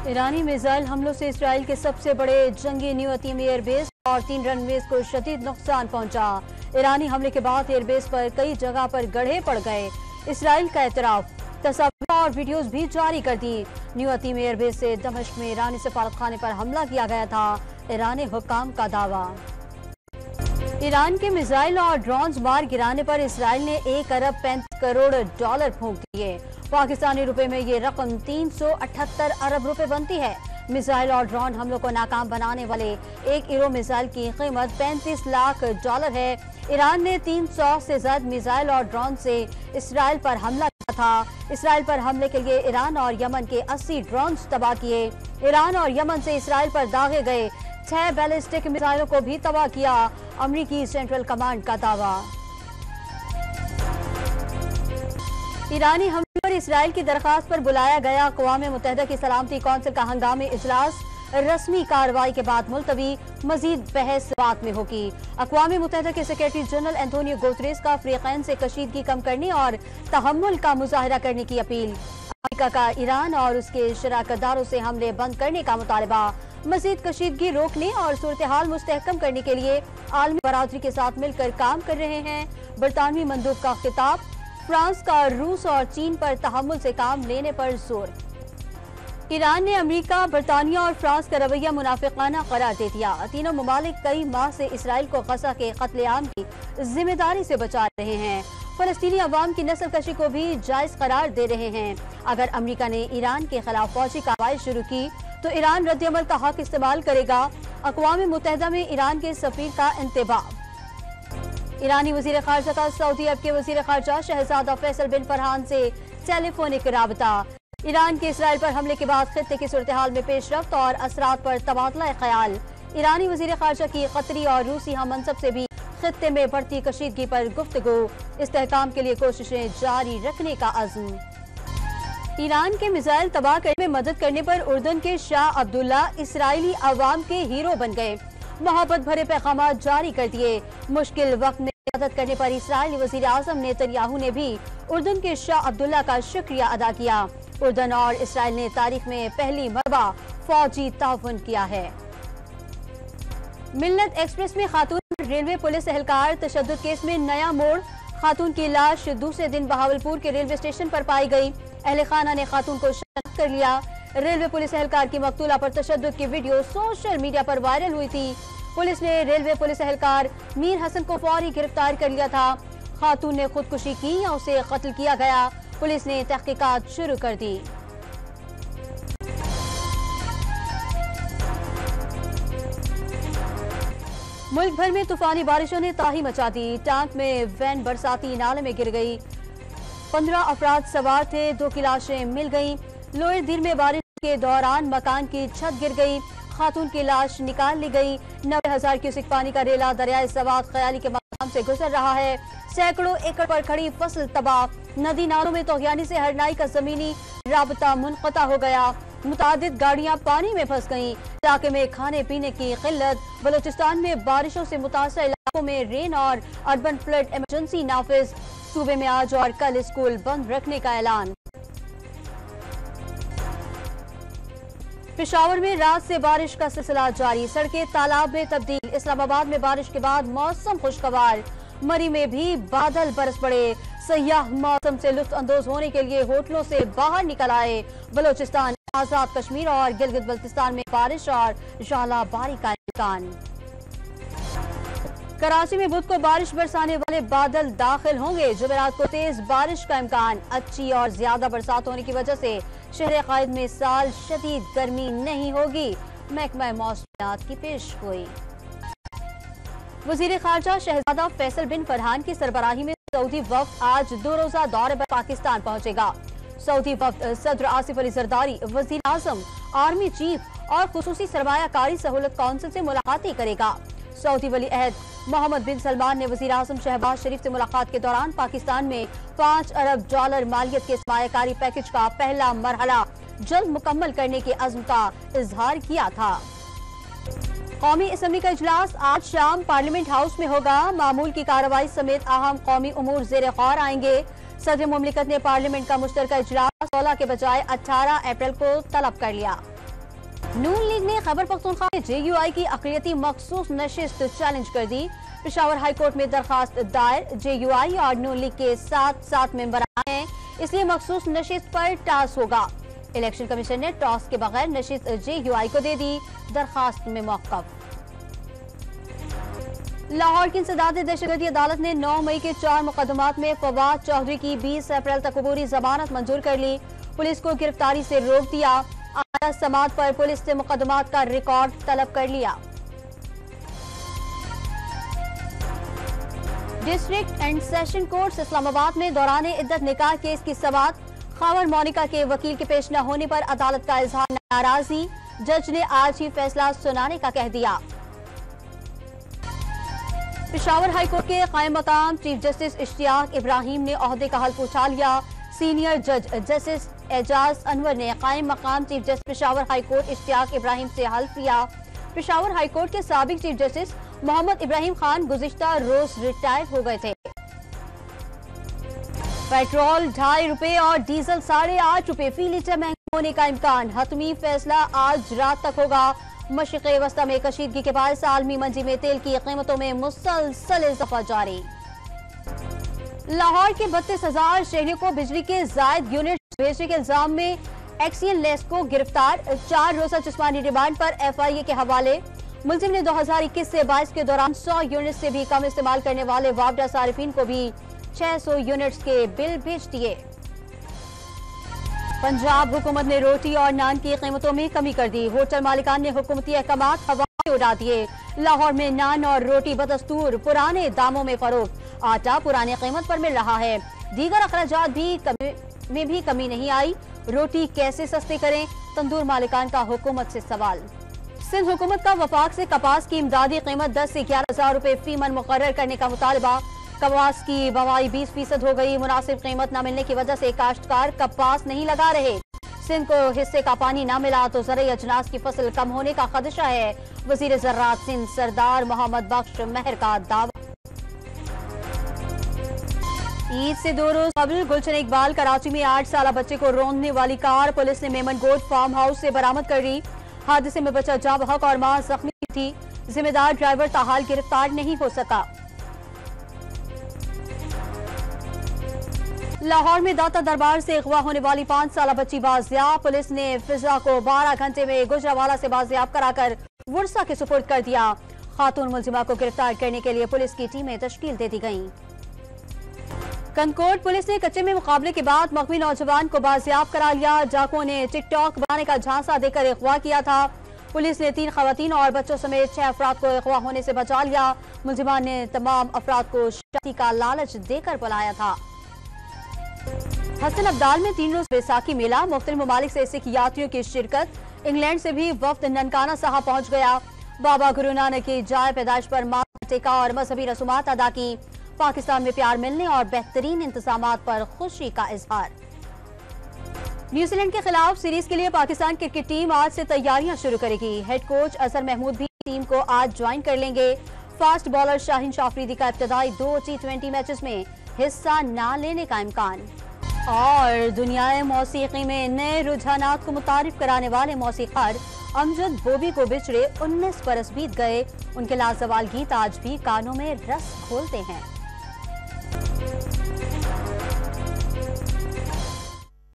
ईरानी missile हमलों से Israel के सबसे बड़े जंगी न्यू अतीम एयरबेस और 3 रनवेज को शदीद नुकसान पहुंचा। ईरानी हमले के बाद एयरबेस पर कई जगह पर गड्ढे पड़ गए। इसराइल का एतराफ, तस्वीर और वीडियोस भी जारी कर दी। न्यू अतीम एयरबेस से दमिश्क में ईरानी सफारतखाने पर हमला किया गया था, ईरानी हुक्काम का दावा। ईरान के मिसाइल और ड्रोन्स मार गिराने पर इसराइल ने 1 अरब 35 करोड़ डॉलर फूंक दिए। पाकिस्तानी रुपए में ये रकम 378 अरब रुपए बनती है। मिसाइल और ड्रोन हमलों को नाकाम बनाने वाले एक ईरो मिसाइल की कीमत 35 लाख डॉलर है। ईरान ने 300 से ज्यादा मिसाइल और ड्रोन से इसराइल पर हमला किया था। इसराइल पर हमले के लिए ईरान और यमन के 80 ड्रोन तबाह किए। ईरान और यमन से इसराइल पर दागे गए 6 बैलिस्टिक मिसाइलों को भी तबाह किया। अमेरिकी सेंट्रल कमांड का दावा। ईरानी हमले पर इसराइल की दरखास्त पर बुलाया गया अक़वाम मुत्तहिदा की सलामती कौंसिल का हंगामी इजलास रस्मी कार्रवाई के बाद मुलतवी, मजीद बहस बात में होगी। अक़वाम मुत्तहिदा के सेक्रेटरी जनरल एंटोनियो गुतरेस का फ़रीक़ैन से कशीदगी कम करने और तहम्मुल का मुज़ाहिरा करने की अपील। अमेरिका का ईरान और उसके शराकतदारों से हमले बंद करने का मुतालबा। मजीद कशीदगी रोकने और सूरत हाल मुस्तहकम करने के लिए आलमी बरादरी के साथ मिलकर काम कर रहे हैं। बरतानवी मंदूब का खिताब। फ्रांस का रूस और चीन पर तहम्मुल से काम लेने पर जोर। ईरान ने अमेरिका, बरतानिया और फ्रांस का रवैया मुनाफिकाना करार दे दिया। तीनों ममालिक कई माह से इसराइल को गजा के कत्लेआम की जिम्मेदारी से बचा रहे हैं। फलस्तीनी अवाम की नस्ल कशी को भी जायज करार दे रहे हैं। अगर अमेरिका ने ईरान के खिलाफ फौजी कार्रवाई शुरू की तो ईरान रद्द-ए-अमल का हक इस्तेमाल करेगा। अक़वाम मुत्तहिदा में ईरान के सफीर का इंतबाह। ईरानी वज़ीर ख़ारजा का सऊदी अरब के वज़ीर ख़ारजा शहजादा फैसल बिन फरहान से टेलीफोनिक राबता। ईरान के इसराइल पर हमले के बाद खित्ते की सूरत हाल में पेशरफ्त और असरात पर तबादला ख्याल। ईरानी वज़ीर ख़ारजा की कतरी और रूसी हममनसब से भी खित्ते में बढ़ती कशीदगी पर गुफ्तगू। इस्तेहकाम के लिए कोशिशें जारी रखने का अज़्म। ईरान के मिसाइल तबाह करने में मदद करने पर उर्दन के शाह अब्दुल्ला इसराइली अवाम के हीरो बन गए। मोहब्बत भरे पैगाम जारी कर दिए। मुश्किल वक्त में मदद करने पर इसराइली वज़ीर आज़म नेतन्याहू ने भी उर्दन के शाह अब्दुल्ला का शुक्रिया अदा किया। उर्दन और इसराइल ने तारीख में पहली मरतबा फौजी ताउन किया है। मिल्लत एक्सप्रेस में खातून रेलवे पुलिस एहलकार तशद्दुद केस में नया मोड़। खातून की लाश दूसरे दिन बहावलपुर के रेलवे स्टेशन पर पाई गई। अहले खाना ने खातून को शनाख्त कर लिया। रेलवे पुलिस एहलकार की मकतूला पर तशद्दुद की वीडियो सोशल मीडिया पर वायरल हुई थी। पुलिस ने रेलवे पुलिस एहलकार मीर हसन को फौरी गिरफ्तार कर लिया था। खातून ने खुदकुशी की या उसे कत्ल किया गया, पुलिस ने तहकीकात शुरू कर दी। मुल्क भर में तूफानी बारिशों ने ताही मचा दी। टांक में वैन बरसाती नाले में गिर गई। 15 अफराद सवार थे, 2 की लाशें मिल गईं। लोअर दिर में बारिश के दौरान मकान की छत गिर गई। खातून की लाश निकाल ली गई। 90,000 क्यूसेक पानी का रेला दरियाए सवात ख्याली के मकाम से गुजर रहा है। सैकड़ों एकड़ पर खड़ी फसल तबाह। नदी नालों में तोहियानी से हरनाई का जमीनी राबता मुनक़ता हो गया। मुतादिद गाड़ियां पानी में फंस गईं। इलाके में खाने पीने की किल्लत। बलूचिस्तान में बारिशों से मुतासर इलाकों में रेन और अर्बन फ्लड इमरजेंसी नाफिज। सूबे में आज और कल स्कूल बंद रखने का ऐलान। पेशावर में रात से बारिश का सिलसिला जारी। सड़कें तालाब में तब्दील। इस्लामाबाद में बारिश के बाद मौसम खुशगवार। मरी में भी बादल बरस पड़े। सयाह मौसम से लुत्फ अंदोज होने के लिए होटलों से बाहर निकल आए। बलोचिस्तान, आजाद कश्मीर और गिलगित बल्तिस्तान में बारिश और झालाबारी का इम्कान। कराची में बुध को बारिश बरसाने वाले बादल दाखिल होंगे। जुमेरात को तेज बारिश का इम्कान। अच्छी और ज्यादा बरसात होने की वजह से शहर कायद में साल शदीद गर्मी नहीं होगी। महकमा मौसमियात की पेशगोई। वज़ीर ख़ारजा शहजादा फैसल बिन फरहान की सरबराही में सऊदी वफ़द आज 2 रोज़ा दौरे पर पाकिस्तान पहुंचेगा। सऊदी वफ़द सदर आसिफ अली जरदारी, वज़ीर आज़म, आर्मी चीफ और खुसूसी सरमायाकारी सहूलत काउंसिल से मुलाकातें करेगा। सऊदी वली अहद मोहम्मद बिन सलमान ने वज़ीर आज़म शहबाज शरीफ से मुलाकात के दौरान पाकिस्तान में 5 अरब डॉलर मालियत के सरमायाकारी पैकेज का पहला मरहला जल्द मुकम्मल करने के अज़्म का इजहार किया था। कौमी असम्बली का इजलास आज शाम पार्लियामेंट हाउस में होगा। मामूल की कार्रवाई समेत अहम कौमी उमूर ज़ेर गौर आएंगे। सदर मुमलिकत ने पार्लियामेंट का मुश्तरका इजलास 16 के बजाय 18 अप्रैल को तलब कर लिया। नून लीग ने खैबर पख्तूनख्वा में JUI की अक़लियती मखसूस नशिस्त चैलेंज कर दी। पेशावर हाईकोर्ट में दरखास्त दायर। JUI और नून लीग के 7 मेंबर हैं, इसलिए मखसूस नशिस्त पर टास होगा। इलेक्शन कमीशन ने टॉस के बगैर नशिस्त JUI को दे दी। दरखास्त में मौक़िफ़। लाहौर की इंसदाद दहशतगर्दी अदालत ने 9 मई के 4 मुकदमात में फवाद चौधरी की 20 अप्रैल तक अबूरी जमानत मंजूर कर ली। पुलिस को गिरफ्तारी से रोक दिया। आला समात पर पुलिस से मुकदमात का रिकॉर्ड तलब कर लिया। District and session court Islamabad में दौरान इद्दत निकाह केस की समाअत। खावर मोनिका के वकील के पेश न होने पर अदालत का इजहार नाराजगी। जज ने आज ही फैसला सुनाने का कह दिया। पेशावर हाईकोर्ट के कायम मकाम चीफ जस्टिस इश्तियाक इब्राहिम ने ओहदे का हल्फ उठा लिया। सीनियर जज जस्टिस एजाज अनवर ने कायम मकाम chief justice Peshawar high court Ishtiaq Ibrahim से हल्फ लिया। पेशावर हाईकोर्ट के साबिक चीफ जस्टिस मोहम्मद इब्राहिम खान गुज़िश्ता रोज रिटायर हो गए थे। पेट्रोल 2.5 रुपए और डीजल 8.5 रुपए फी लीटर महंगा होने का इम्कान। हतमी फैसला आज रात तक होगा। मशरिक़ वस्ता में कशीदगी के बाद आलमी मंडी में तेल की कीमतों में मुसलसल इज़ाफ़ा जारी। लाहौर के 32,000 शहरियों को बिजली के ज़ायद यूनिट भेजने के इल्जाम में एक्सियन लेस को गिरफ्तार। 4 रोज़ा जिस्मानी रिमांड पर FIA के हवाले। मुलजिम ने 2021 से 22 के दौरान 100 यूनिट से भी कम इस्तेमाल करने वाले वापडा सारिफीन को भी 600 यूनिट्स के बिल भेज दिए। पंजाब हुकूमत ने रोटी और नान की कीमतों में कमी कर दी। होटल मालिकान ने हुकूमती अहकामात हवा में उड़ा दिए। लाहौर में नान और रोटी बदस्तूर पुराने दामों में फरोख्त। आटा पुराने कीमत पर मिल रहा है। दीगर अखराजात में भी कमी नहीं आई। रोटी कैसे सस्ती करें? तंदूर मालिकान का हुकूमत से सवाल। सिंध हुकूमत का वफाक से कपास की इमदादी कीमत 10 से 11,000 रुपए फी मन मुकर्रर करने का मुतालबा। कपास की बवाई 20% हो गई। मुनासिब कीमत न मिलने की वजह से काश्तकार कपास नहीं लगा रहे। सिंध को हिस्से का पानी न मिला तो ज़रई अजनास की फसल कम होने का खदशा है। वजीर ज़राअत सिंध सरदार मोहम्मद बख्श महर का दावा। ईद से 2 रोज कबल गुलशन इकबाल कराची में 8 साल बच्चे को रौंदने वाली कार पुलिस ने मेमनगोट फार्म हाउस से बरामद कर ली। हादसे में बच्चा जाँ बहक और मां जख्मी थी। जिम्मेदार ड्राइवर ताहाल गिरफ्तार नहीं हो सका। लाहौर में दाता दरबार से अगवा होने वाली 5 साल बच्ची बाजियाब। पुलिस ने फिजा को 12 घंटे में गुजरावाला से बाजियाब कराकर वुरसा के सुपुर्द कर दिया। खातून मुलजिमा को गिरफ्तार करने के लिए पुलिस की टीमें तश्कील दे दी गईं। कनकोट पुलिस ने कच्चे में मुकाबले के बाद मकमी नौजवान को बाजियाब करा लिया। जाकों ने टिकटॉक बनाने का झांसा देकर अगवा किया था। पुलिस ने 3 खवातीन और बच्चों समेत 6 अफराद को अगवा होने से बचा लिया। मुलजिमान ने तमाम अफराद को शादी का लालच देकर बुलाया था। हसन अब्दाल में 3 रोज बैसाखी मेला। मुख्तलिफ ममालिक से सिख यात्रियों की शिरकत। इंग्लैंड से भी वफ्द ननकाना साहब पहुंच गया। बाबा गुरु नानक की जाए पैदाइश पर माथा टेका और मजहबी रसूमात अदा की। पाकिस्तान में प्यार मिलने और बेहतरीन इंतजामात पर खुशी का इजहार। न्यूजीलैंड के खिलाफ सीरीज के लिए पाकिस्तान क्रिकेट टीम आज से तैयारियां शुरू करेगी। हेड कोच अजहर महमूद भी टीम को आज ज्वाइन कर लेंगे। फास्ट बॉलर शाहीन शाफरीदी का इब्तदाई 2 T20 मैचेस में हिस्सा न लेने का इम्कान। और दुनियाए मौसीकी में नए रुझानात को मुतारिफ कराने वाले मौसीकार अमजद बोबी को बिछड़े 19 बरस बीत गए। उनके लाजवाल गीत आज भी कानों में रस घोलते हैं।